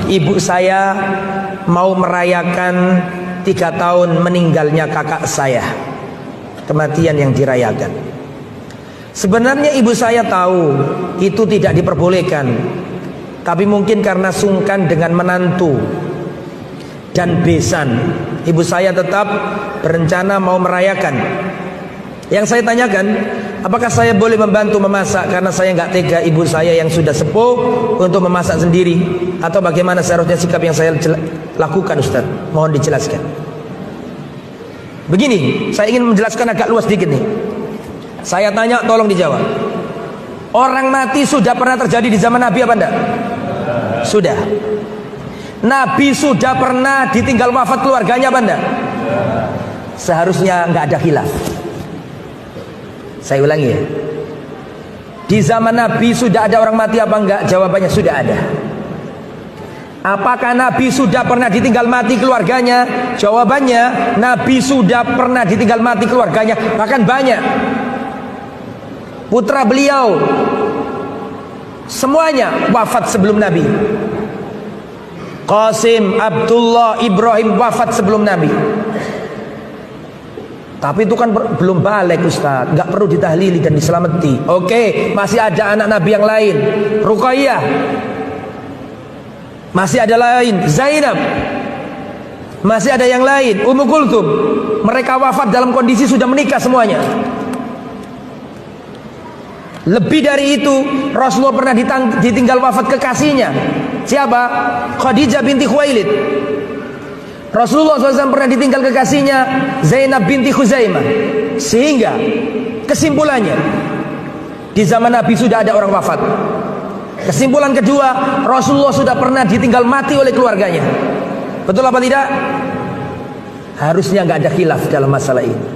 Ibu saya mau merayakan 3 tahun meninggalnya kakak saya, kematian yang dirayakan. Sebenarnya ibu saya tahu itu tidak diperbolehkan, tapi mungkin karena sungkan dengan menantu dan besan, ibu saya tetap berencana mau merayakan. Yang saya tanyakan, apakah saya boleh membantu memasak karena saya nggak tega ibu saya yang sudah sepuh untuk memasak sendiri, atau bagaimana seharusnya sikap yang saya lakukan, Ustaz? Mohon dijelaskan. Begini, saya ingin menjelaskan agak luas sedikit nih. Saya tanya, tolong dijawab. Orang mati sudah pernah terjadi di zaman Nabi apa enggak? Sudah. Nabi sudah pernah ditinggal wafat keluarganya apa enggak? Seharusnya enggak ada khilaf. Saya ulangi ya. Di zaman Nabi sudah ada orang mati apa enggak? Jawabannya sudah ada. Apakah Nabi sudah pernah ditinggal mati keluarganya? Jawabannya, Nabi sudah pernah ditinggal mati keluarganya, bahkan banyak. Putra beliau semuanya wafat sebelum Nabi. Qasim, Abdullah, Ibrahim wafat sebelum Nabi. Tapi itu kan belum balik, Ustaz, nggak perlu ditahlili dan diselamati. Oke, masih ada anak Nabi yang lain, Ruqayyah, masih ada lain, Zainab, masih ada yang lain, Ummu Kulthum. Mereka wafat dalam kondisi sudah menikah semuanya. Lebih dari itu, Rasulullah pernah ditinggal wafat kekasihnya. Siapa? Khadijah binti Khuwailid. Rasulullah SAW pernah ditinggal kekasihnya Zainab binti Khuzaimah. Sehingga kesimpulannya, di zaman Nabi sudah ada orang wafat. Kesimpulan kedua, Rasulullah sudah pernah ditinggal mati oleh keluarganya. Betul apa tidak? Harusnya nggak ada khilaf dalam masalah ini,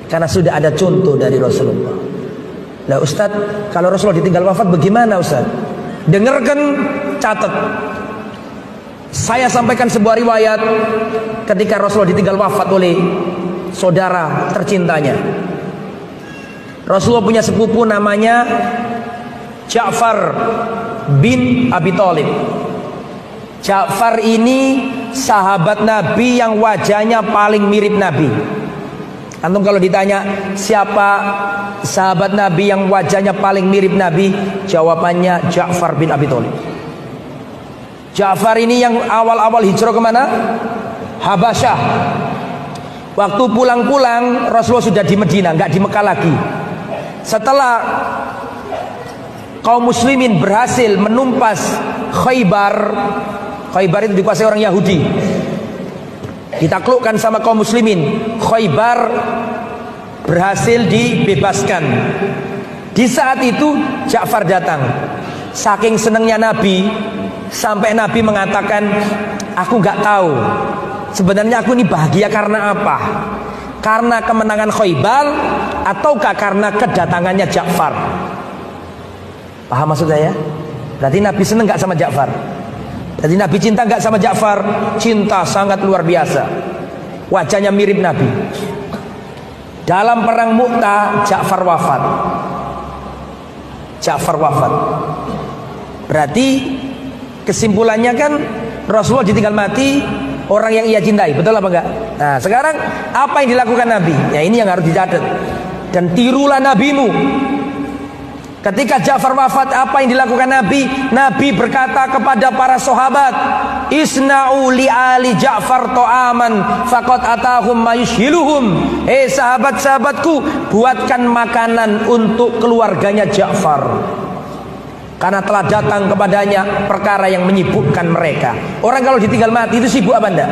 karena sudah ada contoh dari Rasulullah. Nah Ustaz, kalau Rasulullah ditinggal wafat bagaimana Ustaz? Dengarkan, catat. Saya sampaikan sebuah riwayat ketika Rasulullah ditinggal wafat oleh saudara tercintanya. Rasulullah punya sepupu namanya Ja'far bin Abi Thalib. Ja'far ini sahabat Nabi yang wajahnya paling mirip Nabi. Antum kalau ditanya siapa sahabat Nabi yang wajahnya paling mirip Nabi, jawabannya Ja'far bin Abi Thalib. Ja'far ini yang awal-awal hijrah kemana? Habasyah. Waktu pulang-pulang Rasulullah sudah di Medina, nggak di Mekah lagi. Setelah kaum muslimin berhasil menumpas Khaybar. Khaybar itu dikuasai orang Yahudi, ditaklukkan sama kaum muslimin. Khaybar berhasil dibebaskan. Di saat itu Ja'far datang. Saking senangnya Nabi, sampai Nabi mengatakan, aku nggak tahu sebenarnya aku ini bahagia karena apa, karena kemenangan Khaybar ataukah karena kedatangannya Ja'far. Paham maksud saya? Berarti Nabi senang nggak sama Ja'far? Berarti Nabi cinta nggak sama Ja'far? Cinta sangat luar biasa. Wajahnya mirip Nabi. Dalam perang Mu'tah Ja'far wafat. Ja'far wafat. Berarti kesimpulannya kan Rasulullah ditinggal mati orang yang ia cintai, betul apa enggak? Nah sekarang apa yang dilakukan Nabi? Ya ini yang harus dicatat. Dan tirulah nabimu. Ketika Ja'far wafat, apa yang dilakukan Nabi? Nabi berkata kepada para sahabat, Isna'u li ali Ja'far to'aman faqad atahum mayushiluhum. Sahabat-sahabatku, buatkan makanan untuk keluarganya Ja'far, karena telah datang kepadanya perkara yang menyibukkan mereka. Orang kalau ditinggal mati itu sibuk apa enggak?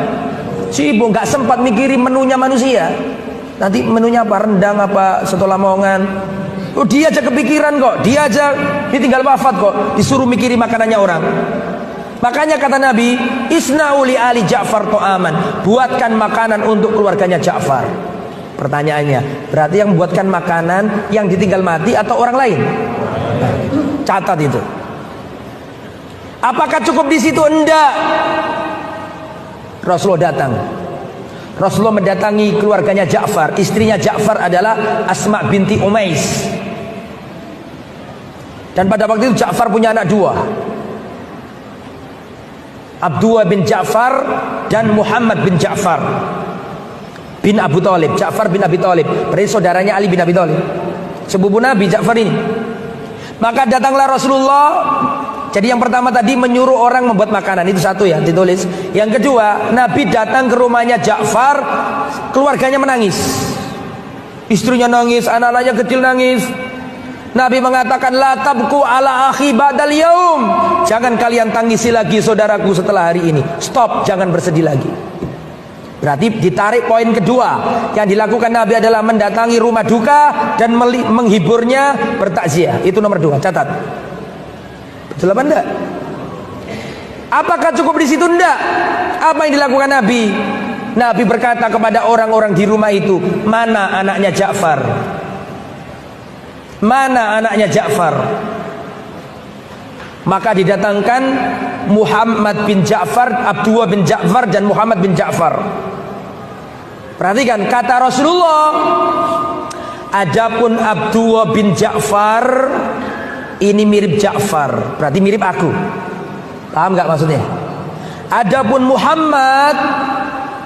Sibuk, nggak sempat mikirin menunya manusia. Nanti menunya apa? Rendang apa? Soto Lamongan. Oh, dia aja kepikiran kok. Dia aja ditinggal wafat kok, disuruh mikirin makanannya orang. Makanya kata Nabi, Isna'u li ali Ja'far to'aman. Buatkan makanan untuk keluarganya Ja'far. Pertanyaannya, berarti yang membuatkan makanan yang ditinggal mati atau orang lain? Catat itu. Apakah cukup di situ? Enggak. Rasulullah datang. Rasulullah mendatangi keluarganya Ja'far. Istrinya Ja'far adalah Asma binti Umais. Dan pada waktu itu Ja'far punya anak 2. Abdullah bin Ja'far dan Muhammad bin Ja'far bin Abu Thalib. Ja'far bin Abi Thalib, berarti saudaranya Ali bin Abi Thalib, sepupu Nabi Ja'far ini. Maka datanglah Rasulullah. Jadi yang pertama tadi menyuruh orang membuat makanan, itu satu ya, ditulis. Yang kedua, Nabi datang ke rumahnya Ja'far, keluarganya menangis, istrinya nangis, anak-anaknya kecil nangis. Nabi mengatakan, la tabku ala akhi ba'dal yaum, jangan kalian tangisi lagi saudaraku setelah hari ini. Stop, jangan bersedih lagi. Berarti ditarik poin kedua, yang dilakukan Nabi adalah mendatangi rumah duka dan menghiburnya, bertakziah. Itu nomor 2, catat. Betul apa enggak? Apakah cukup di situ? Enggak. Apa yang dilakukan Nabi? Nabi berkata kepada orang-orang di rumah itu, mana anaknya Ja'far? Mana anaknya Ja'far? Maka didatangkan Muhammad bin Ja'far, Abdullah bin Ja'far dan Muhammad bin Ja'far. Perhatikan kata Rasulullah, adapun Abdullah bin Ja'far ini mirip Ja'far, berarti mirip aku. Paham gak maksudnya? Adapun Muhammad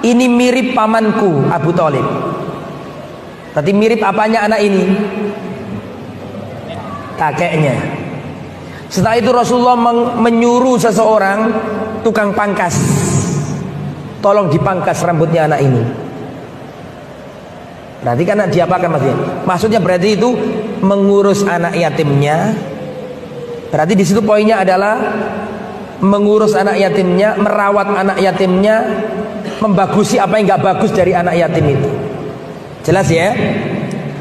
ini mirip pamanku Abu Thalib. Berarti mirip apanya anak ini? Kakeknya. Setelah itu Rasulullah menyuruh seseorang tukang pangkas, tolong dipangkas rambutnya anak ini. Berarti karena diapakan maksudnya? Maksudnya berarti itu mengurus anak yatimnya. Berarti di situ poinnya adalah mengurus anak yatimnya, merawat anak yatimnya, membagusi apa yang nggak bagus dari anak yatim itu. Jelas ya?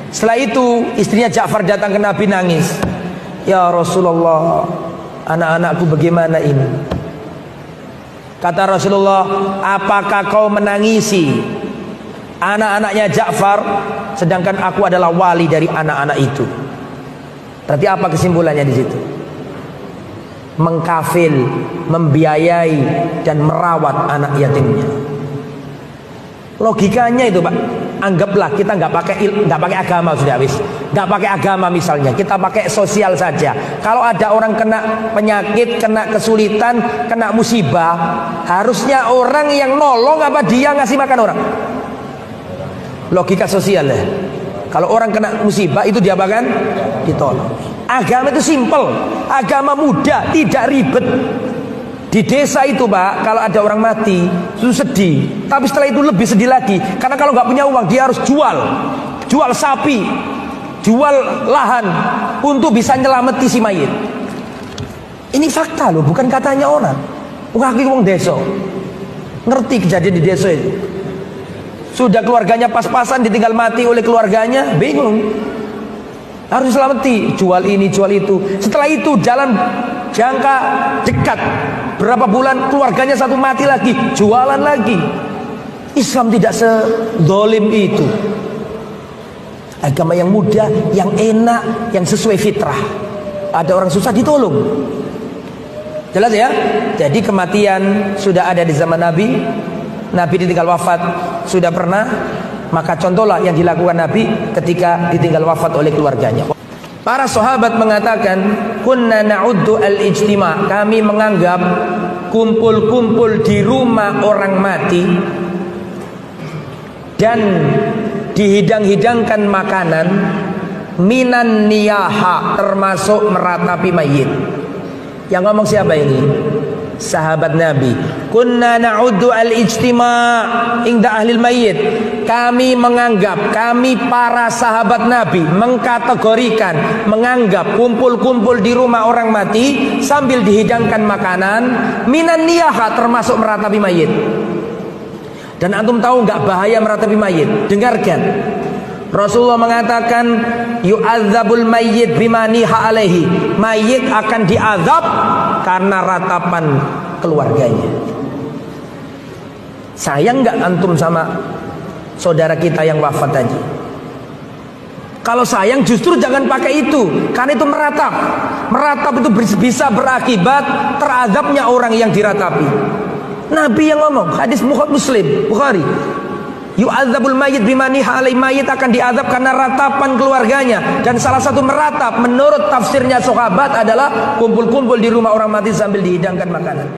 Setelah itu istrinya Ja'far datang ke Nabi nangis. Ya Rasulullah, anak-anakku bagaimana ini? Kata Rasulullah, apakah kau menangisi anak-anaknya Ja'far, sedangkan aku adalah wali dari anak-anak itu? Berarti apa kesimpulannya di situ? Mengkafil, membiayai dan merawat anak yatimnya. Logikanya itu Pak, anggaplah kita nggak pakai agama sudah wis, nggak pakai agama misalnya, kita pakai sosial saja. Kalau ada orang kena penyakit, kena kesulitan, kena musibah, harusnya orang yang nolong apa dia ngasih makan orang? Logika sosial ya. Kalau orang kena musibah itu dia bahkan ditolong. Agama itu simple, agama mudah, tidak ribet. Di desa itu Pak, kalau ada orang mati itu sedih, tapi setelah itu lebih sedih lagi, karena kalau nggak punya uang dia harus jual sapi, jual lahan untuk bisa nyelameti si mayit. Ini fakta loh, bukan katanya orang. Wakil wong desa ngerti kejadian di desa itu. Sudah keluarganya pas-pasan ditinggal mati oleh keluarganya, bingung, harus selamati, jual ini jual itu. Setelah itu jalan jangka dekat, berapa bulan keluarganya satu mati lagi, jualan lagi. Islam tidak sezalim itu. Agama yang mudah, yang enak, yang sesuai fitrah. Ada orang susah ditolong. Jelas ya? Jadi kematian sudah ada di zaman Nabi. Nabi ditinggal wafat sudah pernah. Maka contohlah yang dilakukan Nabi ketika ditinggal wafat oleh keluarganya. Para sahabat mengatakan, kunna na'uddu al-ijtima', kami menganggap kumpul-kumpul di rumah orang mati dan dihidang-hidangkan makanan minan niyaha, termasuk meratapi mayit. Yang ngomong siapa ini? Sahabat Nabi. Kunna na'uddu al-ijtima' inda ahlil mayyit. Kami menganggap, kami para sahabat Nabi mengkategorikan, menganggap kumpul-kumpul di rumah orang mati sambil dihidangkan makanan minan niyaha, termasuk meratapi mayit. Dan antum tahu nggak bahaya meratapi mayit? Dengarkan. Rasulullah mengatakan, yu'adzabul mayyit bima niha alaihi. Mayit akan diazab karena ratapan keluarganya. Sayang nggak antum sama saudara kita yang wafat tadi? Kalau sayang justru jangan pakai itu, karena itu meratap. Meratap itu bisa berakibat terazabnya orang yang diratapi. Nabi yang ngomong, hadis Muslim, Bukhari. Yu'adzabul mayyit bima niha alaihi, mayit akan diazab karena ratapan keluarganya. Dan salah satu meratap menurut tafsirnya sahabat adalah kumpul-kumpul di rumah orang mati sambil dihidangkan makanan.